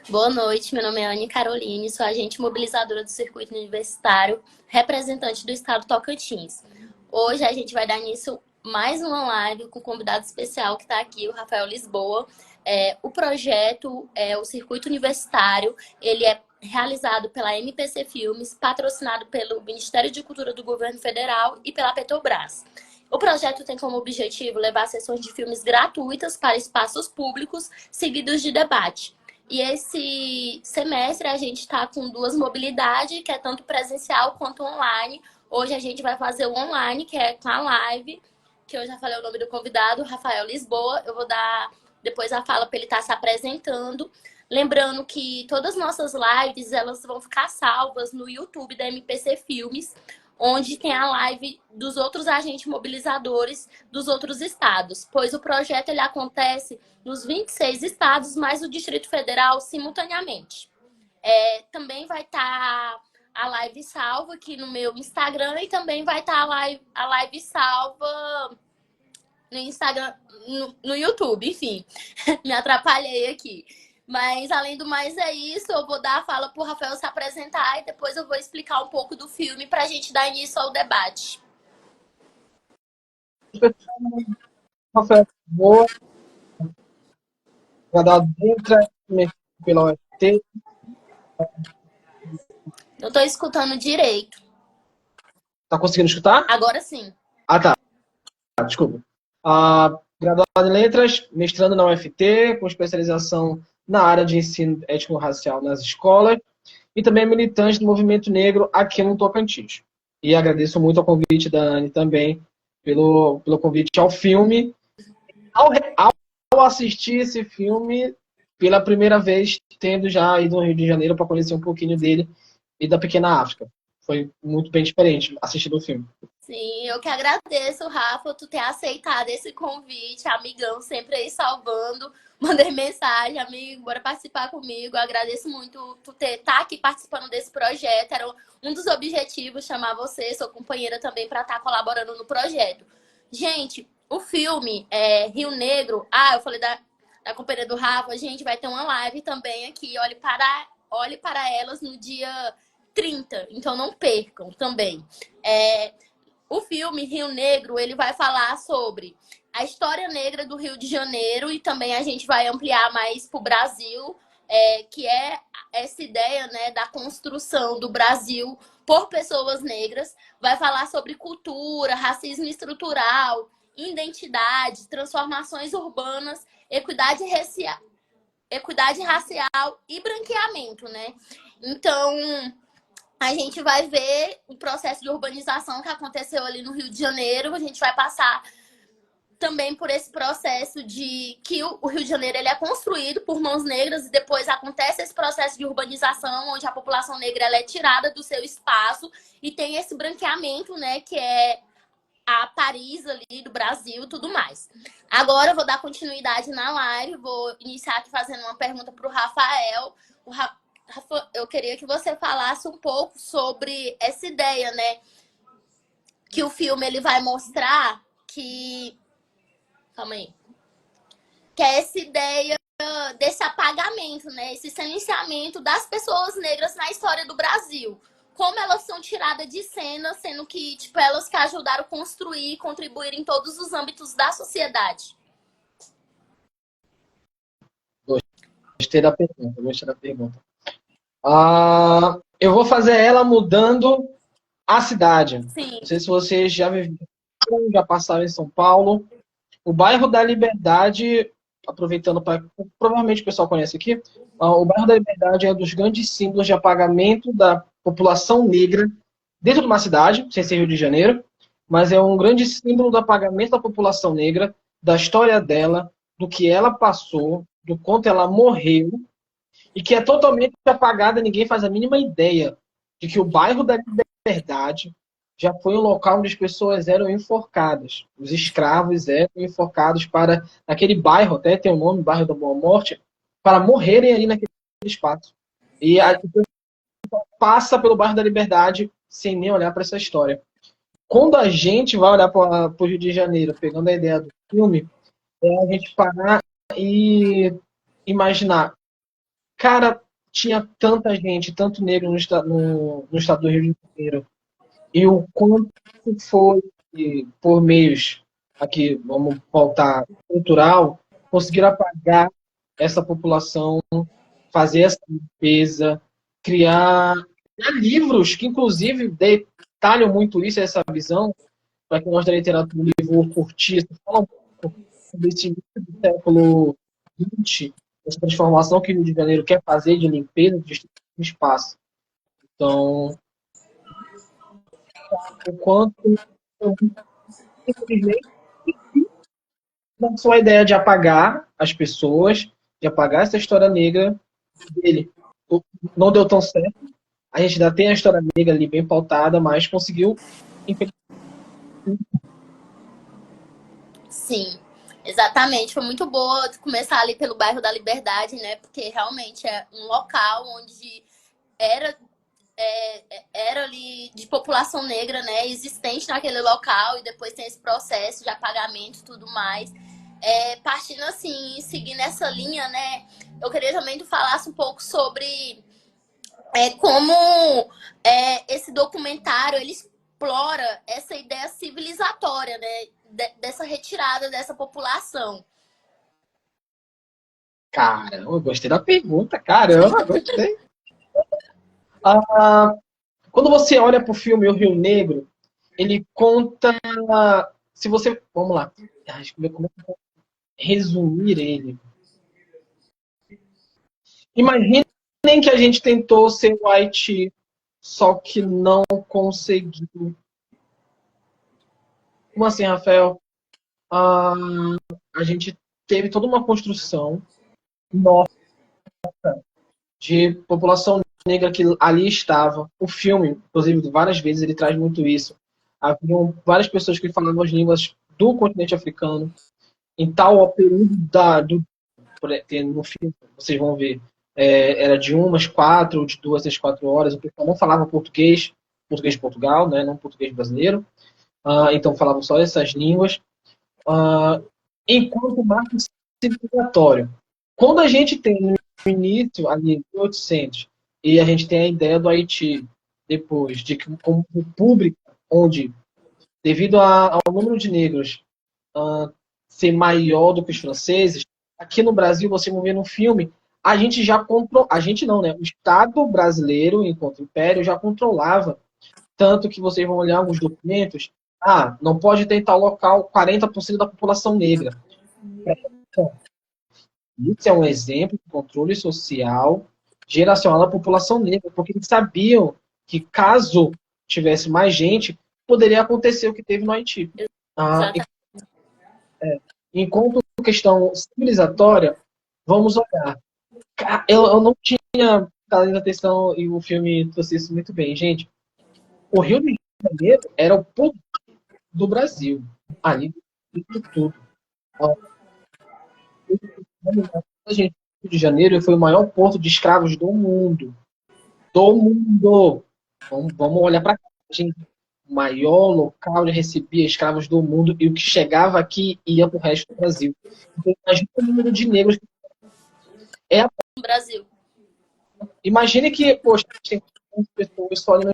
Boa noite, meu nome é Anne Caroline, sou agente mobilizadora do Circuito Universitário, representante do Estado Tocantins. Hoje a gente vai dar início mais uma live com um convidado especial que está aqui, o Rafael Lisboa. O projeto é o Circuito Universitário, ele é realizado pela MPC Filmes, patrocinado pelo Ministério de Cultura do Governo Federal e pela Petrobras. O projeto tem como objetivo levar sessões de filmes gratuitas para espaços públicos, seguidos de debate. E esse semestre a gente está com duas modalidades, que é tanto presencial quanto online. Hoje a gente vai fazer o online, que é com a live, que eu já falei o nome do convidado, Rafael Lisboa. Eu vou dar depois a fala para ele estar se apresentando. Lembrando que todas as nossas lives elas vão ficar salvas no YouTube da MPC Filmes, onde tem a live dos outros agentes mobilizadores dos outros estados, pois o projeto ele acontece nos 26 estados, mais o Distrito Federal simultaneamente. Também vai estar a live salva aqui no meu Instagram e também vai estar a live salva no Instagram, no YouTube, enfim. Me atrapalhei aqui. Mas, além do mais, é isso. Eu vou dar a fala para o Rafael se apresentar e depois eu vou explicar um pouco do filme para a gente dar início ao debate. Rafael, boa, graduado pela UFT. Não estou escutando direito. Tá conseguindo escutar? Agora sim. Ah, tá. Desculpa. Graduado em Letras, mestrando na UFT, com especialização na área de ensino étnico-racial nas escolas, e também militante do movimento negro aqui no Tocantins. E agradeço muito o convite da Anne também, pelo convite ao filme. Ao assistir esse filme, pela primeira vez, tendo já ido no Rio de Janeiro para conhecer um pouquinho dele e da pequena África. Foi muito bem diferente assistir o filme. Sim, eu que agradeço, Rafa, tu ter aceitado esse convite, amigão, sempre aí salvando. Mandei mensagem, amigo, bora participar comigo. Eu agradeço muito tu estar aqui participando desse projeto. Era um dos objetivos, chamar você, sua companheira também, para estar colaborando no projeto. Gente, o filme Rio Negro. Eu falei da companheira do Rafa, a gente vai ter uma live também aqui. Olhe para elas no dia 30, então não percam também. O filme Rio Negro, ele vai falar sobre a história negra do Rio de Janeiro e também a gente vai ampliar mais para o Brasil, que é essa ideia, né, da construção do Brasil por pessoas negras. Vai falar sobre cultura, racismo estrutural, identidade, transformações urbanas, equidade racial e branqueamento, né? Então, a gente vai ver o processo de urbanização que aconteceu ali no Rio de Janeiro. A gente vai passar também por esse processo de que o Rio de Janeiro ele é construído por mãos negras e depois acontece esse processo de urbanização onde a população negra ela é tirada do seu espaço e tem esse branqueamento, né, que é a Paris ali do Brasil e tudo mais. Agora eu vou dar continuidade na live, vou iniciar aqui fazendo uma pergunta para o Rafael. Rafa, eu queria que você falasse um pouco sobre essa ideia, né? Que o filme ele vai mostrar que... Calma aí. Que é essa ideia desse apagamento, né? Esse silenciamento das pessoas negras na história do Brasil. Como elas são tiradas de cena, sendo que, tipo, elas que ajudaram a construir e contribuir em todos os âmbitos da sociedade. Gostei da pergunta. Eu vou fazer ela mudando a cidade. Sim. Não sei se vocês já viveram, já passaram em São Paulo. O bairro da Liberdade, aproveitando para... Provavelmente o pessoal conhece aqui. O bairro da Liberdade é um dos grandes símbolos de apagamento da população negra dentro de uma cidade, sem ser Rio de Janeiro, mas é um grande símbolo do apagamento da população negra, da história dela, do que ela passou, do quanto ela morreu, e que é totalmente apagada, ninguém faz a mínima ideia de que o bairro da Liberdade já foi um local onde as pessoas eram enforcadas. Os escravos eram enforcados para, naquele bairro, até tem o nome, bairro da Boa Morte, para morrerem ali naquele espaço. E a pessoa passa pelo bairro da Liberdade sem nem olhar para essa história. Quando a gente vai olhar para o Rio de Janeiro, pegando a ideia do filme, é a gente parar e imaginar, Cara, tinha tanta gente, tanto negro no estado do Rio de Janeiro. E o quanto foi, por meios, aqui, vamos voltar, cultural, conseguir apagar essa população, fazer essa limpeza, criar livros que, inclusive, detalham muito isso, essa visão, para quem gosta da literatura, o livro Cortiço, fala um pouco sobre esse início do século XX, essa transformação que o Rio de Janeiro quer fazer de limpeza de espaço. Então, o quanto, infelizmente, lançou a ideia de apagar as pessoas, de apagar essa história negra dele. Não deu tão certo. A gente ainda tem a história negra ali bem pautada, mas conseguiu, infelizmente. Sim, exatamente. Foi muito boa começar ali pelo bairro da Liberdade, né? Porque realmente é um local onde era, era ali de população negra, né? Existente naquele local e depois tem esse processo de apagamento e tudo mais. Partindo assim, seguindo essa linha, né? Eu queria também que tu falasse um pouco sobre como esse documentário ele explora essa ideia civilizatória, né? Dessa retirada dessa população. Caramba, eu gostei da pergunta. Caramba, gostei. Ah, quando você olha para o filme O Rio Negro, ele conta. Se você. Vamos lá. Como é que eu vou resumir ele? Imaginem que a gente tentou ser o Haiti, só que não conseguiu. Como assim, Rafael? Ah, a gente teve toda uma construção nossa de população negra que ali estava. O filme, inclusive, várias vezes ele traz muito isso. Haviam várias pessoas que falavam as línguas do continente africano. Em tal período no filme, vocês vão ver, era de umas 4, de 2 às 4 horas. O pessoal não falava português, português de Portugal, né, não português brasileiro. Então falavam só essas línguas. Enquanto marco civilizatório. Quando a gente tem no início, ali, em 1800, e a gente tem a ideia do Haiti, depois, de que como república, onde, devido ao número de negros ser maior do que os franceses, aqui no Brasil, você vai ver no filme, a gente já controlava, a gente não, né? O Estado brasileiro, enquanto império, já controlava. Tanto que vocês vão olhar alguns documentos, não pode ter em tal local 40% da população negra. Isso é um exemplo de controle social geracional da população negra, porque eles sabiam que caso tivesse mais gente, poderia acontecer o que teve no Haiti. Ah, Exatamente. enquanto questão civilizatória, vamos olhar. Eu não tinha dado atenção e o filme trouxe isso muito bem. Gente, o Rio de Janeiro era o ponto do Brasil. Ali, tudo. Gente, o Rio de Janeiro foi o maior porto de escravos do mundo. Do mundo. Vamos olhar para cá, gente. O maior local de recebia escravos do mundo e o que chegava aqui ia para o resto do Brasil. Então, imagina o número de negros. No Brasil. Imagine que, poxa, tem pessoas só ali no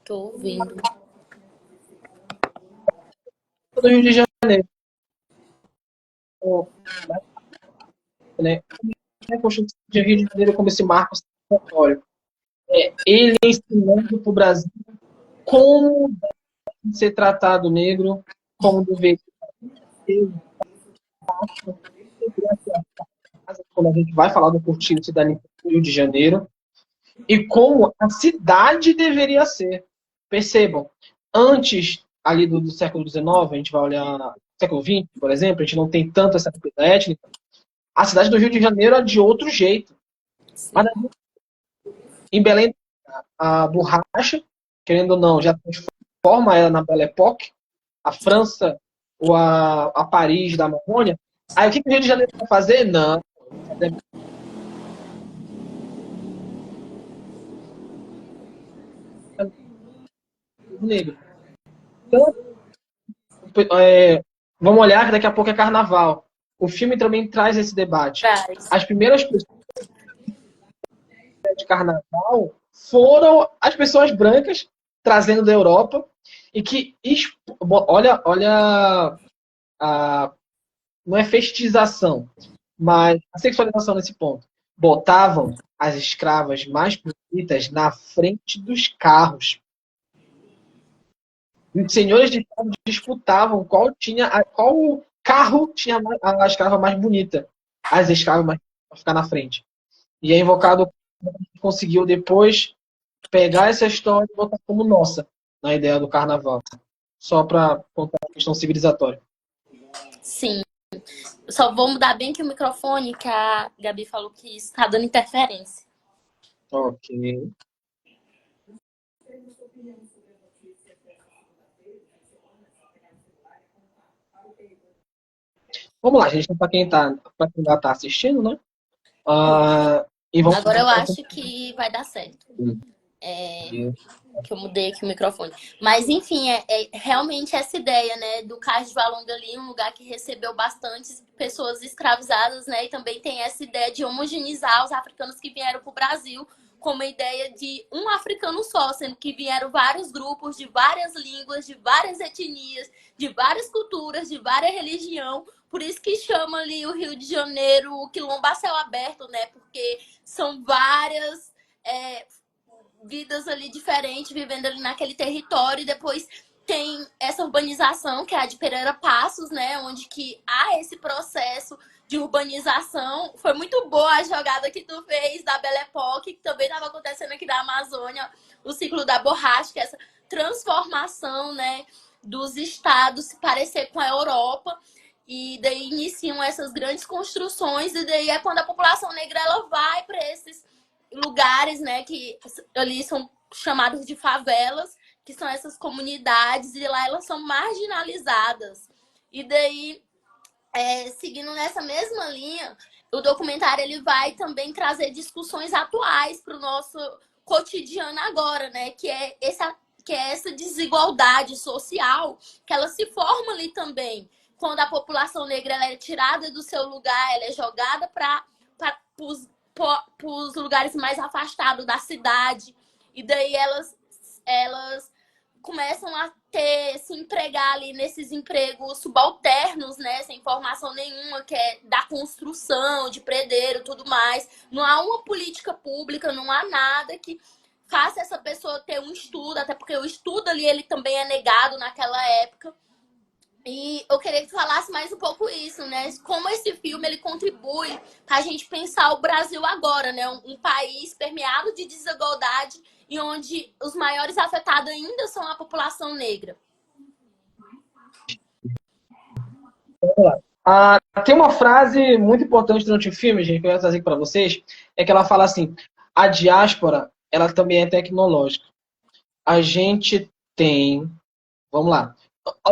Tô ouvindo. Rio de Janeiro. Né? A Constituição de Rio de Janeiro como esse marco civilizatório. Ele ensinando para o Brasil como deve ser tratado o negro, como deveria ser, quando a gente vai falar do Cortiço Cidadania do Rio de Janeiro, e como a cidade deveria ser. Percebam, antes ali do século XIX, a gente vai olhar século XX, por exemplo, a gente não tem tanto essa coisa étnica, a cidade do Rio de Janeiro é de outro jeito. Mas, em Belém, a borracha, querendo ou não, já transforma ela na Belle Époque, a França ou a Paris da Amazônia. Aí o que o Rio de Janeiro vai fazer? Não. Negro. Então, Vamos olhar que daqui a pouco é carnaval. O filme também traz esse debate. Traz. As primeiras pessoas de carnaval foram as pessoas brancas trazendo da Europa e que olha não é festização, mas a sexualização nesse ponto. Botavam as escravas mais bonitas na frente dos carros. Os senhores de estado disputavam qual carro tinha a escrava mais bonita. As escravas mais para ficar na frente. E é invocado, conseguiu depois pegar essa história e botar como nossa na ideia do carnaval. Só para contar a questão civilizatória. Sim. Só vou mudar bem aqui o microfone, que a Gabi falou que está dando interferência. Ok. Vamos lá, gente, para quem ainda está assistindo, né? Agora eu acho que vai dar certo. Que eu mudei aqui o microfone. Mas, enfim, é realmente essa ideia, né, do Cais de Valonga ali, um lugar que recebeu bastante pessoas escravizadas, né, e também tem essa ideia de homogeneizar os africanos que vieram para o Brasil como a ideia de um africano só, sendo que vieram vários grupos de várias línguas, de várias etnias, de várias culturas, de várias religiões. Por isso que chama ali o Rio de Janeiro o Quilombo a céu aberto, né, porque são várias vidas ali diferentes, vivendo ali naquele território, e depois tem essa urbanização, que é a de Pereira Passos, né, onde que há esse processo de urbanização. Foi muito boa a jogada que tu fez da Belle Époque, que também estava acontecendo aqui da Amazônia, o ciclo da borracha, que é essa transformação, né, dos estados se parecer com a Europa, e daí iniciam essas grandes construções, e daí é quando a população negra ela vai para esses lugares, né, que ali são chamados de favelas, que são essas comunidades, e lá elas são marginalizadas. E daí, seguindo nessa mesma linha, o documentário ele vai também trazer discussões atuais para o nosso cotidiano agora, né, que é essa desigualdade social, que ela se forma ali também. Quando a população negra ela é tirada do seu lugar, ela é jogada para os lugares mais afastados da cidade, e daí elas começam a se empregar ali nesses empregos subalternos, né, sem formação nenhuma, que é da construção, de predeiro, tudo mais. Não há uma política pública, não há nada que faça essa pessoa ter um estudo, até porque o estudo ali ele também é negado naquela época. E eu queria que tu falasse mais um pouco isso, né? Como esse filme ele contribui para a gente pensar o Brasil agora, né? Um país permeado de desigualdade e onde os maiores afetados ainda são a população negra. Vamos lá. Tem uma frase muito importante durante o filme, gente, que eu ia trazer para vocês, é que ela fala assim: a diáspora, ela também é tecnológica. A gente tem, vamos lá.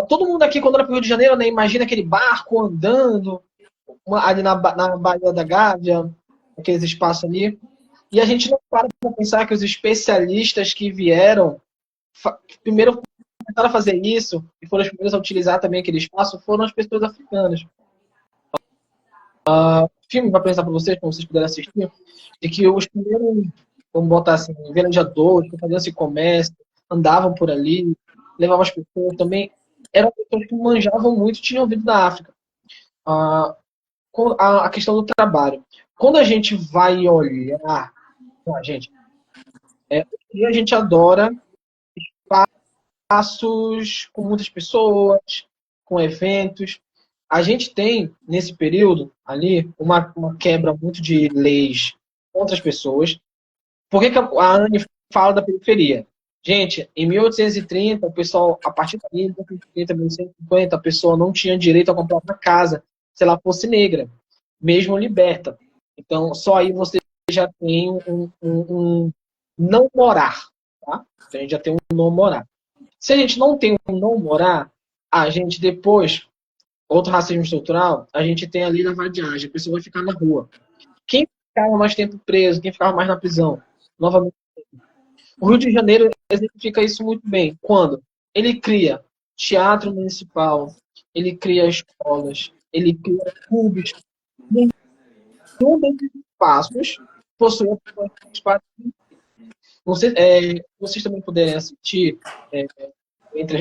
Todo mundo aqui, quando era para o Rio de Janeiro, né, imagina aquele barco andando ali na Baía da Gávea, aqueles espaços ali. E a gente não para pensar que os especialistas que vieram, primeiro começaram a fazer isso, e foram os primeiros a utilizar também aquele espaço, foram as pessoas africanas. O filme vai apresentar para vocês, como vocês puderem assistir, de que os primeiros, vamos botar assim, velejadores, que faziam esse comércio, andavam por ali, levavam as pessoas também, eram pessoas que manjavam muito, tinham vindo da África. A questão do trabalho. Quando a gente vai olhar, e a gente adora espaços com muitas pessoas, com eventos. A gente tem, nesse período ali, uma quebra muito de leis contra as pessoas. Por que a Anne fala da periferia? Gente, em 1830, o pessoal, a partir de 1830, 1850, a pessoa não tinha direito a comprar uma casa se ela fosse negra, mesmo liberta. Então, só aí você já tem um não morar. Tá? Então, a gente já tem um não morar. Se a gente não tem um não morar, a gente depois, outro racismo estrutural, a gente tem ali na vadiagem, a pessoa vai ficar na rua. Quem ficava mais tempo preso, quem ficava mais na prisão? Novamente. O Rio de Janeiro exemplifica isso muito bem. Quando ele cria teatro municipal, ele cria escolas, ele cria clubes. E um desses espaços possui espaço. Vocês também puderem assistir, é,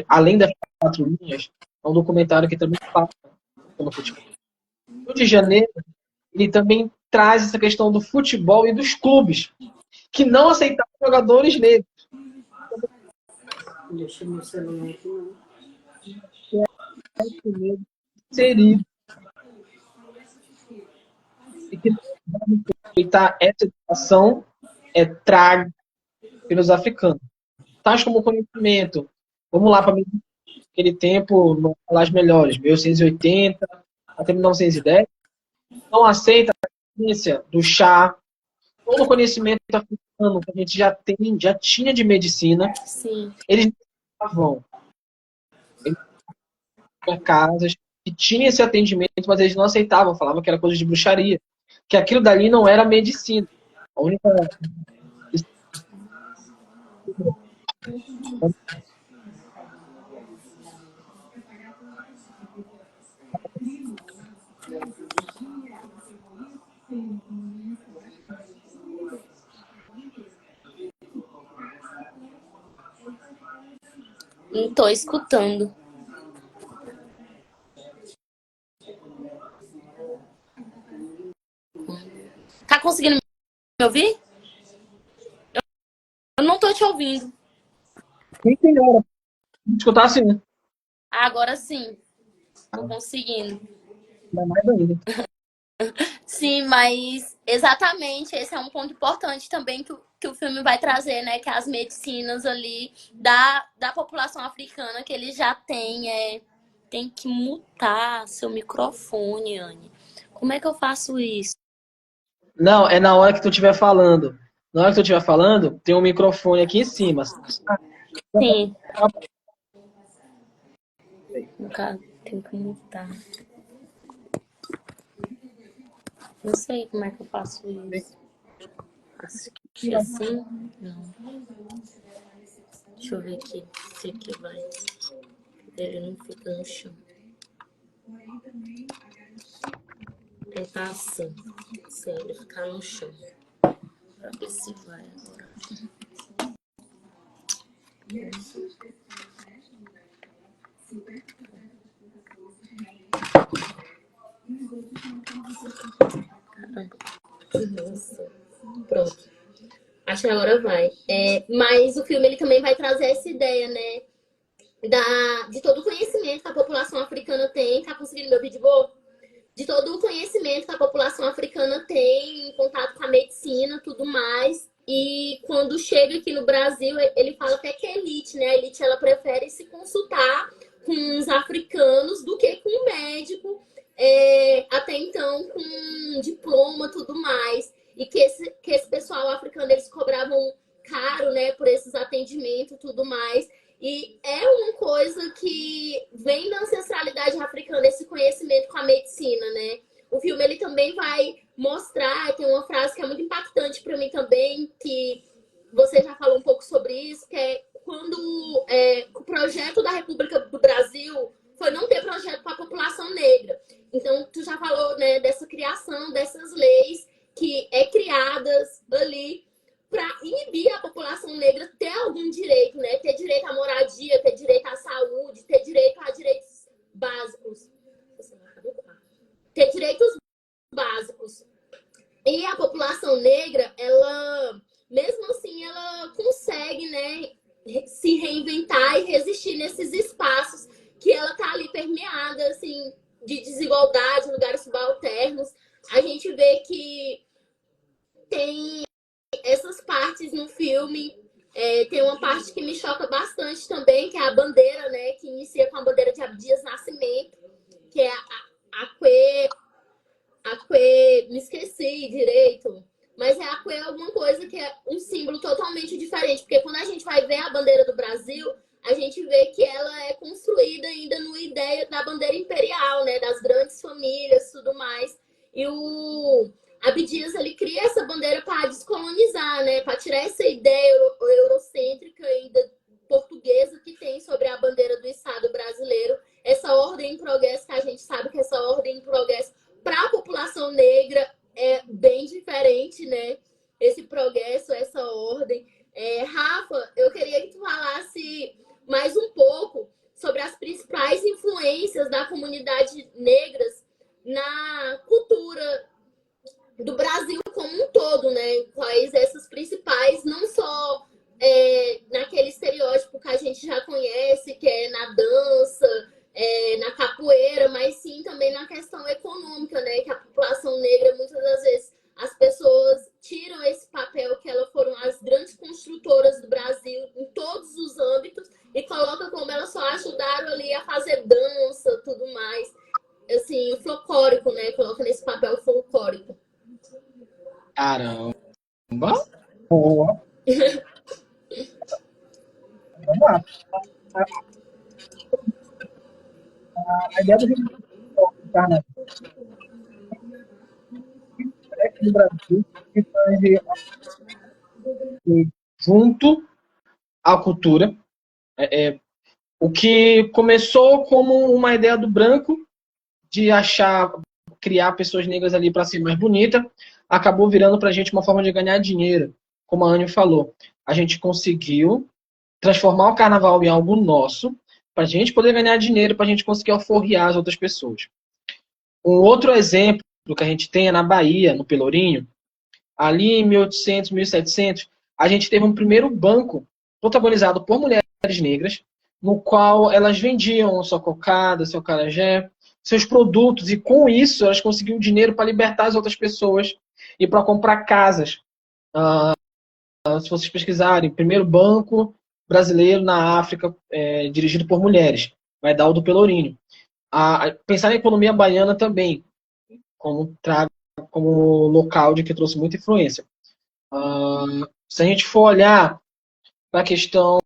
além das quatro linhas, é um documentário que também fala pelo futebol. O Rio de Janeiro, ele também traz essa questão do futebol e dos clubes, que não aceitavam jogadores negros. Deixa meu celular aqui, não. Seria e que aceitar essa educação é traga pelos africanos. Tais como conhecimento. Vamos lá para aquele tempo, no Las Melhores, 1880 até 1910, não aceita a ciência do chá, todo o conhecimento africano que a gente já tinha de medicina. Sim. Eles estavam em casas que tinha esse atendimento, mas eles não aceitavam, falavam que era coisa de bruxaria, que aquilo dali não era medicina. A única Não tô escutando. Tá conseguindo me ouvir? Eu não tô te ouvindo. quem tem hora escutar assim, Agora sim. Tô conseguindo. ainda mais ainda. Sim, mas exatamente esse é um ponto importante também que o filme vai trazer, né? Que as medicinas ali da população africana que ele já tem. Tem que mutar seu microfone, Anne. Como é que eu faço isso? Não, é na hora que tu estiver falando. Na hora que tu estiver falando, tem um microfone aqui em cima. Sim. No caso, tem que mutar. Não sei como é que eu faço isso. Assim? Não. Deixa eu ver aqui. Se aqui vai. Ele não fica no chão. Tentar assim. Sem ele ficar no chão. Pra ver se vai agora. Nossa. Pronto. Acho que agora vai. Mas o filme ele também vai trazer essa ideia, né? De todo o conhecimento que a população africana tem. Tá conseguindo me ouvir de boa? De todo o conhecimento que a população africana tem em contato com a medicina, tudo mais. E quando chega aqui no Brasil, ele fala até que é elite, né? A elite ela prefere se consultar com os africanos do que com o médico, até então com diploma, tudo mais. E que esse pessoal africano eles cobravam caro, né, por esses atendimentos, tudo mais. E é uma coisa que vem da ancestralidade africana, esse conhecimento com a medicina, né? O filme ele também vai mostrar, tem uma frase que é muito impactante para mim também, que você já falou um pouco sobre isso, que é quando o projeto da República do Brasil foi não ter projeto para a população negra. Então, tu já falou, né, dessa criação, dessas leis que criadas ali para inibir a população negra ter algum direito, né? Ter direito à moradia, ter direito à saúde, ter direito a direitos básicos. Ter direitos básicos. E a população negra, ela, mesmo assim, ela consegue, né, se reinventar e resistir nesses espaços que ela tá ali permeada, assim, de desigualdade, lugares subalternos. A gente vê que tem essas partes no filme. Tem uma parte que me choca bastante também, que é a bandeira, né? Que inicia com a bandeira de Abdias Nascimento, que é me esqueci direito, mas a Aque é alguma coisa que é um símbolo totalmente diferente, porque quando a gente vai ver a bandeira do Brasil, a gente vê que ela é construída ainda no ideia da bandeira imperial, né? Das grandes famílias, tudo mais. E o Abdias ele cria essa bandeira para descolonizar, né? Para tirar essa ideia eurocêntrica ainda portuguesa que tem sobre a bandeira do Estado brasileiro essa ordem em progresso, que a gente sabe que essa ordem em progresso para a população negra é bem diferente, né? Esse progresso, essa ordem. Rafa, eu queria que tu falasse mais um pouco sobre as principais influências da comunidade negras na cultura do Brasil como um todo, né? Quais essas principais, não só naquele estereótipo que a gente já conhece, que é na dança, na capoeira, mas sim também na questão econômica, né? Que a população negra, muitas das vezes, as pessoas tiram esse papel que elas foram as grandes construtoras do Brasil em todos os âmbitos e colocam como elas só ajudaram ali a fazer dança, tudo mais. Assim, o folclórico, né? Coloca nesse papel folclórico. Caramba! Boa! Vamos lá. A ideia do Rio Grande do Carnaval aqui no Brasil que tange junto à cultura. O que começou como uma ideia do branco de criar pessoas negras ali para ser mais bonita, acabou virando para a gente uma forma de ganhar dinheiro. Como a Anne falou, a gente conseguiu transformar o carnaval em algo nosso, para a gente poder ganhar dinheiro, para a gente conseguir alforriar as outras pessoas. Um outro exemplo que a gente tem é na Bahia, no Pelourinho. Ali em 1800, 1700, a gente teve um primeiro banco protagonizado por mulheres negras, no qual elas vendiam sua cocada, seu acarajé, seus produtos, e com isso elas conseguiam dinheiro para libertar as outras pessoas e para comprar casas. Se vocês pesquisarem, primeiro banco brasileiro na África, dirigido por mulheres, vai dar o do Pelourinho. Pensar na economia baiana também, como local de que trouxe muita influência. Se a gente for olhar para a questão,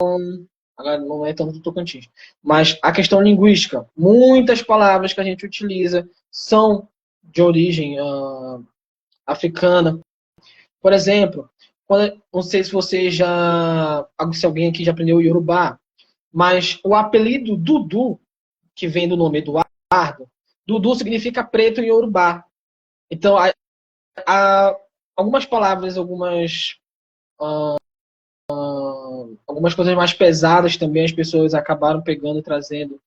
agora não é tanto do Tocantins, mas a questão linguística, muitas palavras que a gente utiliza são de origem africana. Por exemplo, não sei se se alguém aqui já aprendeu o Yorubá, mas o apelido Dudu, que vem do nome Eduardo, Dudu significa preto em Yorubá. Então, algumas palavras, algumas coisas mais pesadas também as pessoas acabaram pegando e trazendo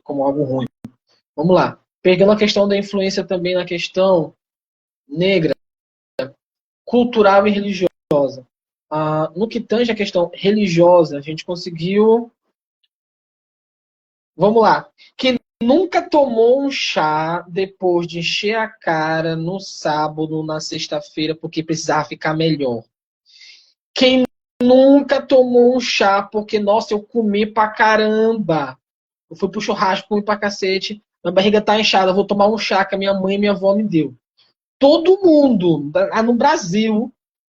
como algo ruim. Vamos lá. Pegando a questão da influência também na questão negra, cultural e religiosa. No que tange a questão religiosa, a gente conseguiu... Vamos lá. Quem nunca tomou um chá depois de encher a cara no sábado, na sexta-feira, porque precisava ficar melhor? Quem nunca tomou um chá porque, nossa, eu comi pra caramba. Eu fui pro churrasco, comi pra cacete, minha barriga tá inchada, vou tomar um chá que a minha mãe e minha avó me deu. Todo mundo no Brasil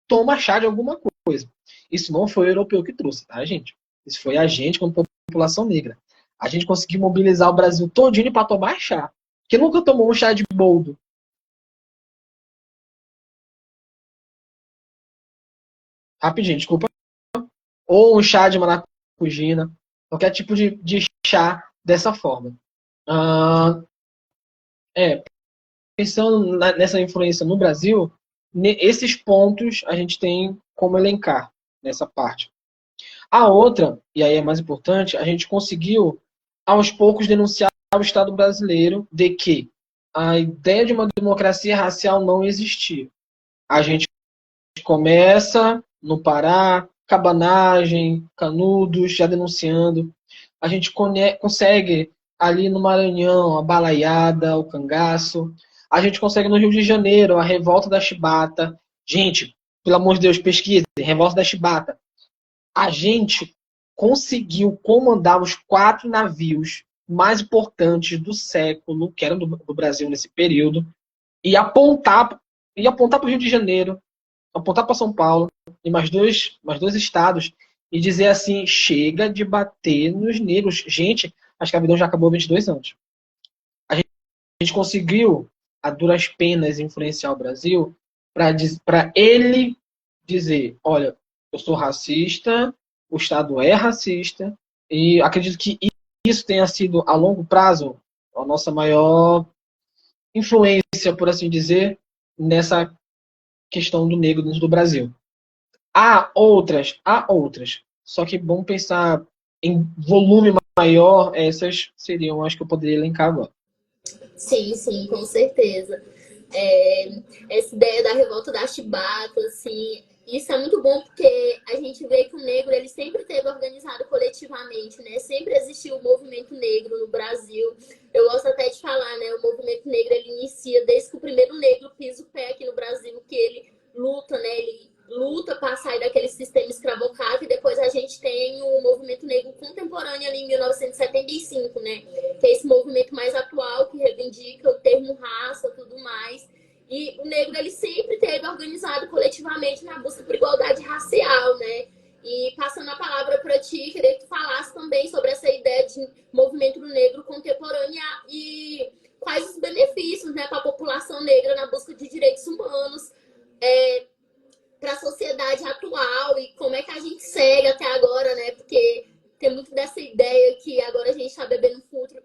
toma chá de alguma coisa. Isso não foi o europeu que trouxe, tá, gente? Isso foi a gente, como população negra. A gente conseguiu mobilizar o Brasil todinho para tomar chá. Quem nunca tomou um chá de boldo? Rapidinho, desculpa. Ou um chá de maracujina. Qualquer tipo de chá dessa forma. Pensando nessa influência no Brasil, esses pontos a gente tem como elencar nessa parte. A outra, e aí é mais importante, a gente conseguiu, aos poucos, denunciar o Estado brasileiro de que a ideia de uma democracia racial não existia. A gente começa no Pará, Cabanagem, Canudos, já denunciando. A gente consegue ali no Maranhão, a Balaiada, o Cangaço. A gente consegue no Rio de Janeiro, a Revolta da Chibata. Gente, pelo amor de Deus, pesquise, Revolta da Chibata. A gente conseguiu comandar os 4 navios mais importantes do século, que eram do Brasil nesse período, e apontar para o Rio de Janeiro, apontar para São Paulo e mais dois estados e dizer assim: chega de bater nos negros. Gente, a escravidão já acabou há 22 anos. A gente conseguiu, a duras penas, influenciar o Brasil para ele dizer: olha, eu sou racista, o Estado é racista, e acredito que isso tenha sido, a longo prazo, a nossa maior influência, por assim dizer, nessa questão do negro dentro do Brasil. Há outras. Só que vamos pensar em volume maior, essas seriam as que eu poderia elencar agora. Sim, sim, com certeza. É, essa ideia da revolta da chibata, assim, isso é muito bom porque a gente vê que o negro ele sempre esteve organizado coletivamente, né? Sempre existiu o movimento negro no Brasil. Eu gosto até de falar, né? O movimento negro ele inicia desde que o primeiro negro pisa o pé aqui no Brasil, que ele luta, né? Ele luta para sair daquele sistema escravocrata e depois a gente tem o movimento negro contemporâneo ali em 1975, né? Que é esse movimento mais atual que reivindica o termo raça, tudo mais. E o negro ele sempre teve organizado coletivamente na busca por igualdade racial, né? E passando a palavra para ti, queria que tu falasse também sobre essa ideia de movimento do negro contemporâneo e quais os benefícios, né, para a população negra na busca de direitos humanos, para a sociedade atual e como é que a gente segue até agora, né? Porque tem muito dessa ideia que agora a gente está bebendo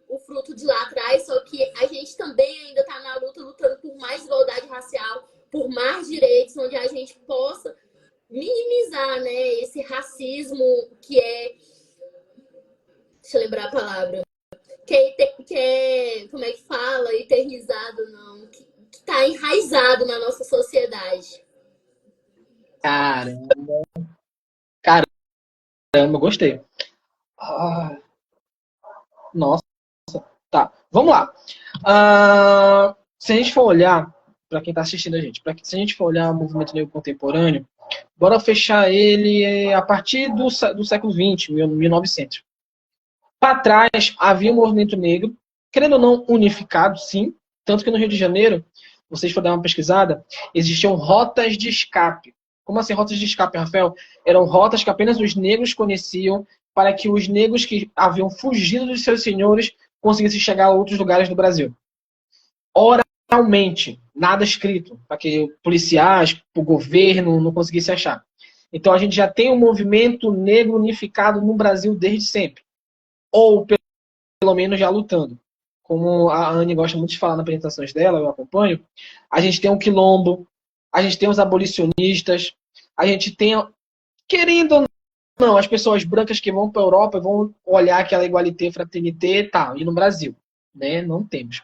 o fruto de lá atrás, só que a gente também ainda está na luta, lutando por mais igualdade racial, por mais direitos, onde a gente possa minimizar, né, esse racismo que é... Deixa eu lembrar a palavra. Como é que fala? Eternizado, não. Que está enraizado na nossa sociedade. Caramba, gostei. Nossa, tá. Vamos lá. Se a gente for olhar, para quem está assistindo a gente, se a gente for olhar o movimento negro contemporâneo, bora fechar ele a partir do século XX, 1900. Para trás, havia um movimento negro, querendo ou não, unificado, sim. Tanto que no Rio de Janeiro, vocês for dar uma pesquisada, existiam rotas de escape. Como assim rotas de escape, Rafael? Eram rotas que apenas os negros conheciam para que os negros que haviam fugido dos seus senhores conseguissem chegar a outros lugares do Brasil. Oralmente, nada escrito, para que policiais, o governo não conseguisse achar. Então a gente já tem um movimento negro unificado no Brasil desde sempre. Ou pelo menos já lutando. Como a Anne gosta muito de falar nas apresentações dela, eu acompanho, a gente tem um quilombo, a gente tem os abolicionistas, a gente tem, querendo ou não, as pessoas brancas que vão para a Europa e vão olhar aquela igualité, fraternité e tal, e no Brasil, né? Não temos.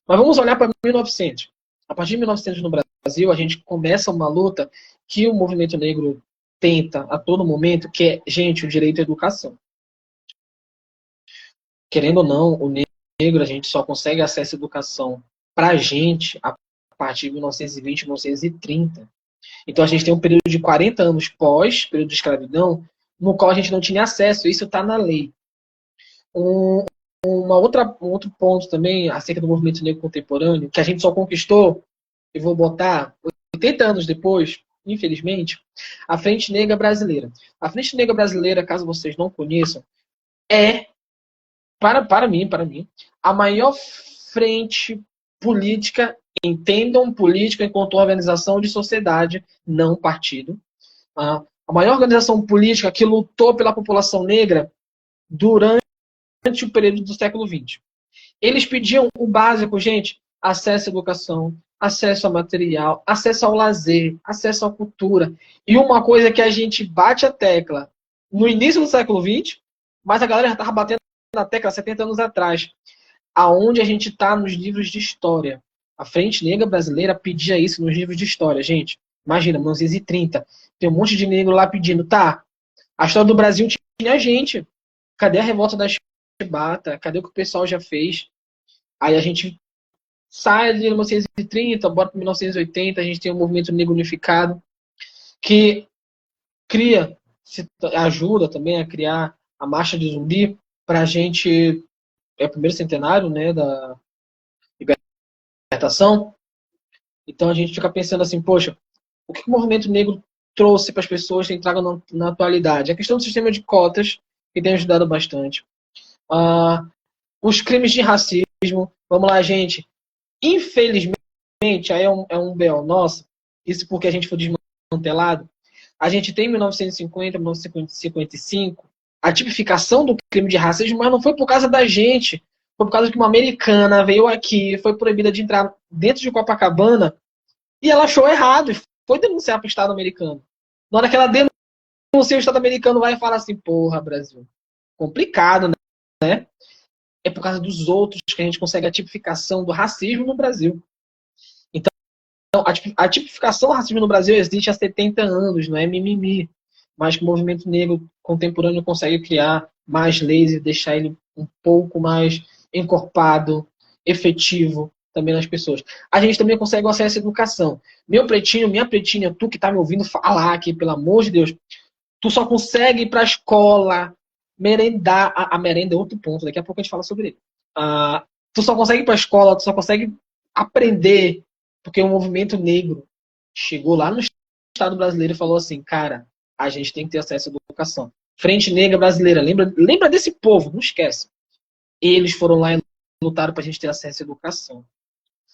Mas vamos olhar para 1900. A partir de 1900 no Brasil, a gente começa uma luta que o movimento negro tenta a todo momento, que é, gente, o direito à educação. Querendo ou não, o negro, a gente só consegue acesso à educação para a gente a partir de 1920, 1930. Então a gente tem um período de 40 anos pós, período de escravidão, no qual a gente não tinha acesso. Isso está na lei. Um outro ponto também acerca do movimento negro contemporâneo, que a gente só conquistou, e vou botar 80 anos depois, infelizmente, a Frente Negra Brasileira. A Frente Negra Brasileira, caso vocês não conheçam, é para mim, a maior frente política, entendam política enquanto organização de sociedade, não partido. A maior organização política que lutou pela população negra durante o período do século XX. Eles pediam o básico, gente, acesso à educação, acesso a material, acesso ao lazer, acesso à cultura. E uma coisa que a gente bate a tecla no início do século XX, mas a galera já estava batendo na tecla 70 anos atrás, aonde a gente está nos livros de história. A Frente Negra Brasileira pedia isso nos livros de história, gente. Imagina, 1930. Tem um monte de negro lá pedindo, tá, a história do Brasil tinha gente. Cadê a revolta da chibata? Cadê o que o pessoal já fez? Aí a gente sai de 1930, bora para 1980, a gente tem um movimento negro unificado que ajuda também a criar a Marcha de Zumbi, para a gente, é o primeiro centenário, né, da libertação. Então a gente fica pensando assim, poxa, o que o movimento negro trouxe para as pessoas, tem trago na atualidade? A questão do sistema de cotas, que tem ajudado bastante. Os crimes de racismo, vamos lá, gente. Infelizmente, aí é um BO nosso, isso porque a gente foi desmantelado. A gente tem 1950, 1955, a tipificação do crime de racismo, mas não foi por causa da gente. Foi por causa que uma americana veio aqui, foi proibida de entrar dentro de Copacabana, e ela achou errado, e foi denunciar para o Estado americano. Na hora que ela denuncia, o Estado americano vai falar assim, porra, Brasil, complicado, né? É por causa dos outros que a gente consegue a tipificação do racismo no Brasil. Então, a tipificação do racismo no Brasil existe há 70 anos, não é mimimi. Mas que o movimento negro contemporâneo consegue criar mais leis e deixar ele um pouco mais encorpado, efetivo também nas pessoas. A gente também consegue o acesso à educação. Meu pretinho, minha pretinha, tu que tá me ouvindo falar aqui, pelo amor de Deus, tu só consegue ir para a escola, merendar. A merenda é outro ponto, daqui a pouco a gente fala sobre ele. Tu só consegue ir para a escola, tu só consegue aprender, porque o movimento negro chegou lá no Estado brasileiro e falou assim, cara, a gente tem que ter acesso à educação. Frente Negra Brasileira, lembra desse povo, não esquece. Eles foram lá e lutaram para a gente ter acesso à educação.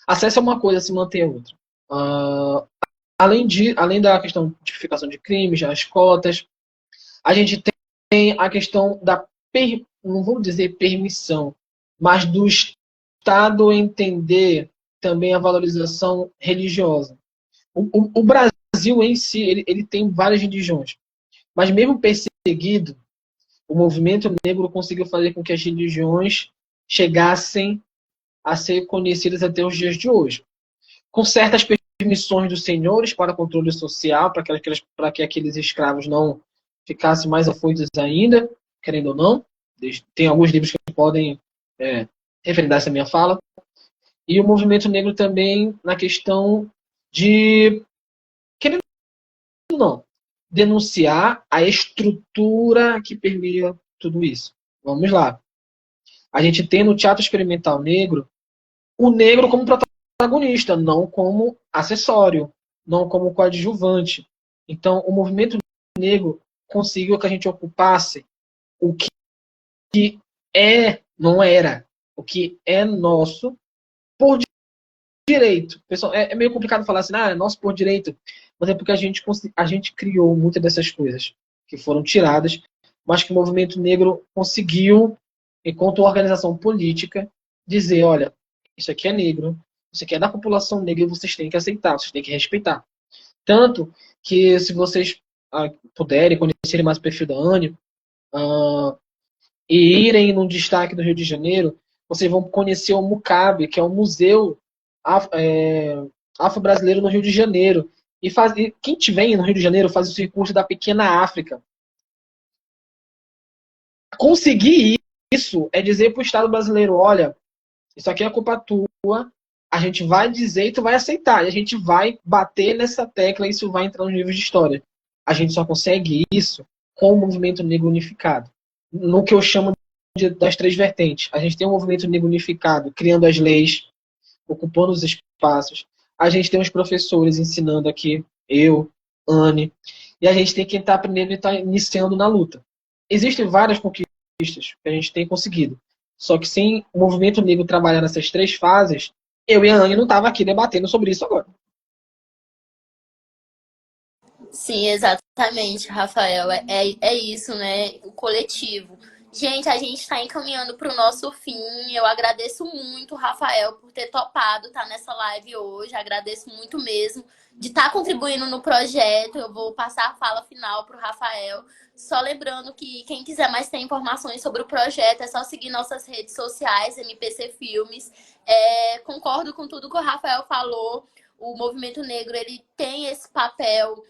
Acesso é uma coisa, se manter é outra. Além da questão de tipificação de crimes, as cotas, a gente tem a questão da, não vou dizer permissão, mas do Estado entender também a valorização religiosa. O Brasil em si, ele tem várias religiões, mas mesmo perseguido, o movimento negro conseguiu fazer com que as religiões chegassem a ser conhecidas até os dias de hoje. Com certas permissões dos senhores para controle social, para que aqueles escravos não ficassem mais afoitos ainda, querendo ou não. Tem alguns livros que podem referendar essa minha fala. E o movimento negro também na questão de, querendo ou não, denunciar a estrutura que permeia tudo isso. Vamos lá. A gente tem no teatro experimental negro o negro como protagonista, não como acessório, não como coadjuvante. Então, o movimento negro conseguiu que a gente ocupasse o que não era, o que é nosso por direito. Pessoal, é meio complicado falar assim, é nosso por direito, mas é porque a gente criou muitas dessas coisas que foram tiradas, mas que o movimento negro conseguiu, enquanto organização política, dizer, olha, isso aqui é negro, isso aqui é da população negra e vocês têm que aceitar, vocês têm que respeitar. Tanto que, se vocês puderem conhecerem mais o perfil da Anne e irem num destaque do Rio de Janeiro, vocês vão conhecer o MUCAB, que é o Museu Afro-Brasileiro no Rio de Janeiro. E quem estiver no Rio de Janeiro faz o circuito da Pequena África. Conseguir isso é dizer para o Estado brasileiro, olha, isso aqui é culpa tua, a gente vai dizer e tu vai aceitar. E a gente vai bater nessa tecla e isso vai entrar nos livros de história. A gente só consegue isso com o movimento negro unificado. No que eu chamo das três vertentes. A gente tem um movimento negro unificado, criando as leis, ocupando os espaços. A gente tem os professores ensinando aqui, eu, Anne, e a gente tem quem está aprendendo e está iniciando na luta. Existem várias conquistas que a gente tem conseguido. Só que sem o movimento negro trabalhar nessas três fases, eu e a Anne não tava aqui debatendo sobre isso agora. Sim, exatamente, Rafael. É isso, né? O coletivo. Gente, a gente está encaminhando para o nosso fim. Eu agradeço muito, Rafael, por ter topado estar nessa live hoje. Agradeço muito mesmo de estar contribuindo no projeto. Eu vou passar a fala final para o Rafael. Só lembrando que quem quiser mais ter informações sobre o projeto é só seguir nossas redes sociais, MPC Filmes. Concordo com tudo que o Rafael falou. O movimento negro ele tem esse papel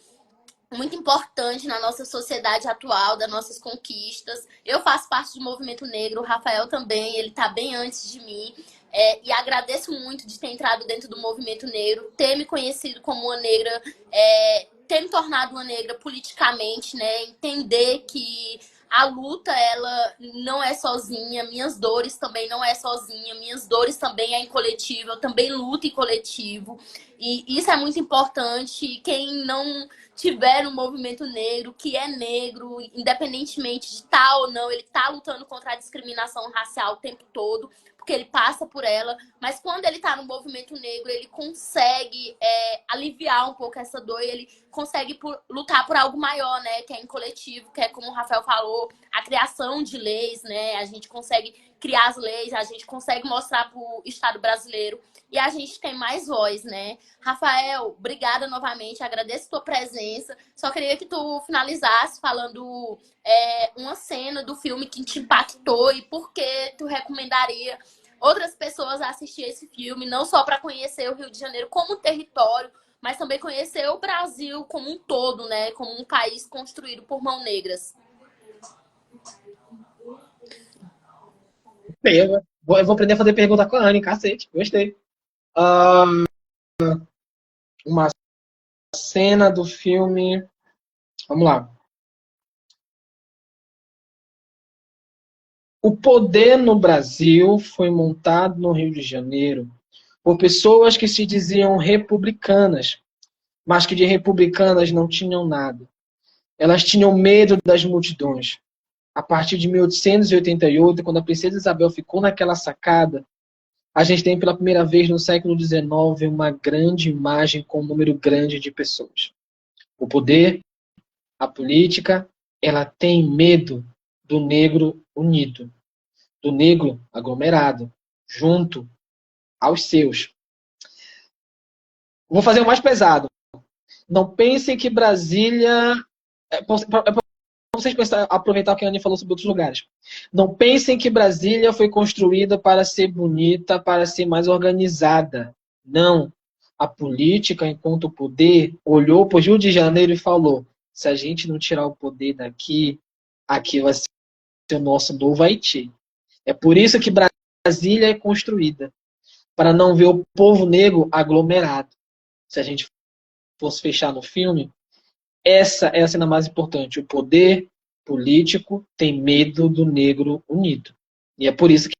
muito importante na nossa sociedade atual, das nossas conquistas. Eu faço parte do movimento negro, o Rafael também, ele está bem antes de mim. E agradeço muito de ter entrado dentro do movimento negro, ter me conhecido como uma negra, ter me tornado uma negra politicamente, né? Entender que a luta, ela não é sozinha, minhas dores também não é sozinha, minhas dores também é em coletivo, eu também luto em coletivo. E isso é muito importante. Quem não tiver um movimento negro, que é negro, independentemente de estar ou não, ele está lutando contra a discriminação racial o tempo todo, porque ele passa por ela, mas quando ele tá no movimento negro, ele consegue aliviar um pouco essa dor, e ele consegue lutar por algo maior, né, que é em coletivo, que é como o Rafael falou, a criação de leis, né, a gente consegue criar as leis, a gente consegue mostrar pro Estado brasileiro e a gente tem mais voz, né? Rafael, obrigada novamente, agradeço a tua presença. Só queria que tu finalizasse falando uma cena do filme que te impactou e por que tu recomendaria outras pessoas a assistir esse filme, não só para conhecer o Rio de Janeiro como território, mas também conhecer o Brasil como um todo, né? Como um país construído por mãos negras. Eu vou aprender a fazer pergunta com a Anne, cacete, gostei. Uma cena do filme. Vamos lá. O poder no Brasil foi montado no Rio de Janeiro por pessoas que se diziam republicanas, mas que de republicanas não tinham nada. Elas tinham medo das multidões. A partir de 1888, quando a princesa Isabel ficou naquela sacada, a gente tem pela primeira vez no século XIX uma grande imagem com um número grande de pessoas. O poder, a política, ela tem medo do negro unido, do negro aglomerado, junto aos seus. Vou fazer o mais pesado. Não pensem que Brasília... para vocês aproveitar o que a Anne falou sobre outros lugares. Não pensem que Brasília foi construída para ser bonita, para ser mais organizada. Não. A política, enquanto poder, olhou para o Rio de Janeiro e falou: se a gente não tirar o poder daqui, aqui vai ser o nosso novo Haiti. É por isso que Brasília é construída, para não ver o povo negro aglomerado. Se a gente fosse fechar no filme, essa é a cena mais importante. O poder político tem medo do negro unido. E é por isso que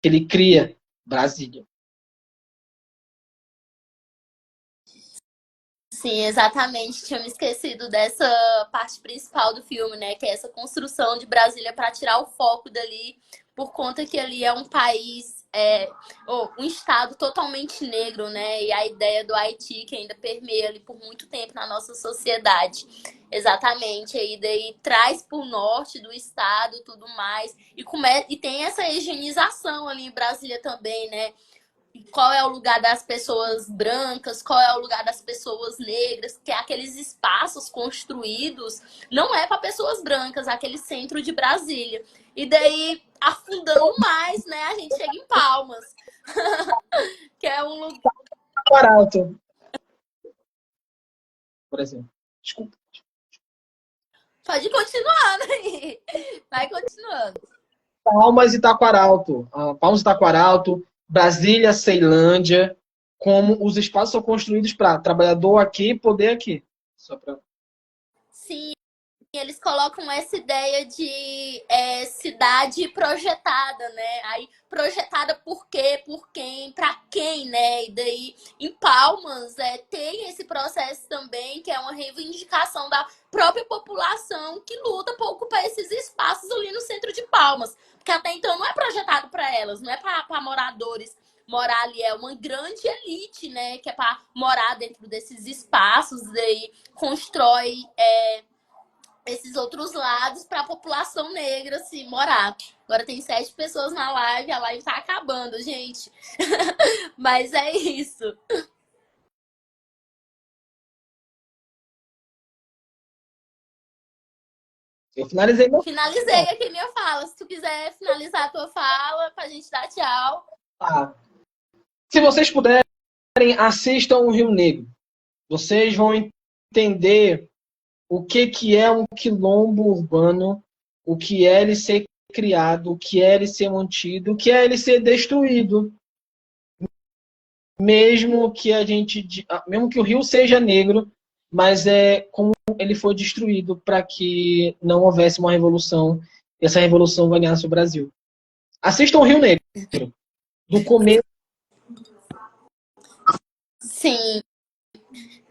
ele cria Brasília. Sim, exatamente. Tinha me esquecido dessa parte principal do filme, né? Que é essa construção de Brasília para tirar o foco dali, por conta que ali é um país, um estado totalmente negro, né? E a ideia do Haiti, que ainda permeia ali por muito tempo na nossa sociedade. Exatamente. Aí daí traz por norte do estado tudo mais. E tem essa higienização ali em Brasília também, né? Qual é o lugar das pessoas brancas, qual é o lugar das pessoas negras, que é aqueles espaços construídos não é para pessoas brancas, aquele centro de Brasília. E daí, afundando mais, né, a gente chega em Palmas, que é um lugar... Taquaralto, por exemplo. Desculpa. Pode continuar, né? Vai continuando. Palmas e Taquaralto. Palmas e Taquaralto, Brasília, Ceilândia, como os espaços são construídos para trabalhador aqui, poder aqui. Só para... Sim, eles colocam essa ideia de cidade projetada, né? Aí, projetada por quê? Por quem? Pra quem, né? E daí, em Palmas, tem esse processo também, que é uma reivindicação da própria população que luta por ocupar esses espaços ali no centro de Palmas. Porque até então não é projetado para elas, não é para moradores morar ali, é uma grande elite, né? Que é para morar dentro desses espaços, daí constrói... esses outros lados para a população negra se morar. Agora tem 7 pessoas na live, a live tá acabando, gente. Mas é isso. Eu finalizei meu... Finalizei aqui minha fala. Se tu quiser finalizar a tua fala, pra gente dar tchau. Ah, se vocês puderem, assistam o Rio Negro. Vocês vão entender o que é um quilombo urbano, o que é ele ser criado, o que é ele ser mantido, o que é ele ser destruído. Mesmo que mesmo que o Rio seja negro, mas é como ele foi destruído para que não houvesse uma revolução e essa revolução ganhasse o Brasil. Assistam o Rio Negro, do começo. Sim.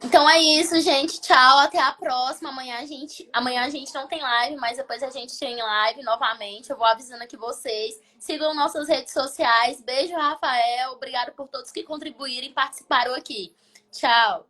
Então é isso, gente. Tchau, até a próxima. Amanhã a gente não tem live, mas depois a gente tem live novamente. Eu vou avisando aqui vocês. Sigam nossas redes sociais. Beijo, Rafael. Obrigado por todos que contribuíram e participaram aqui. Tchau.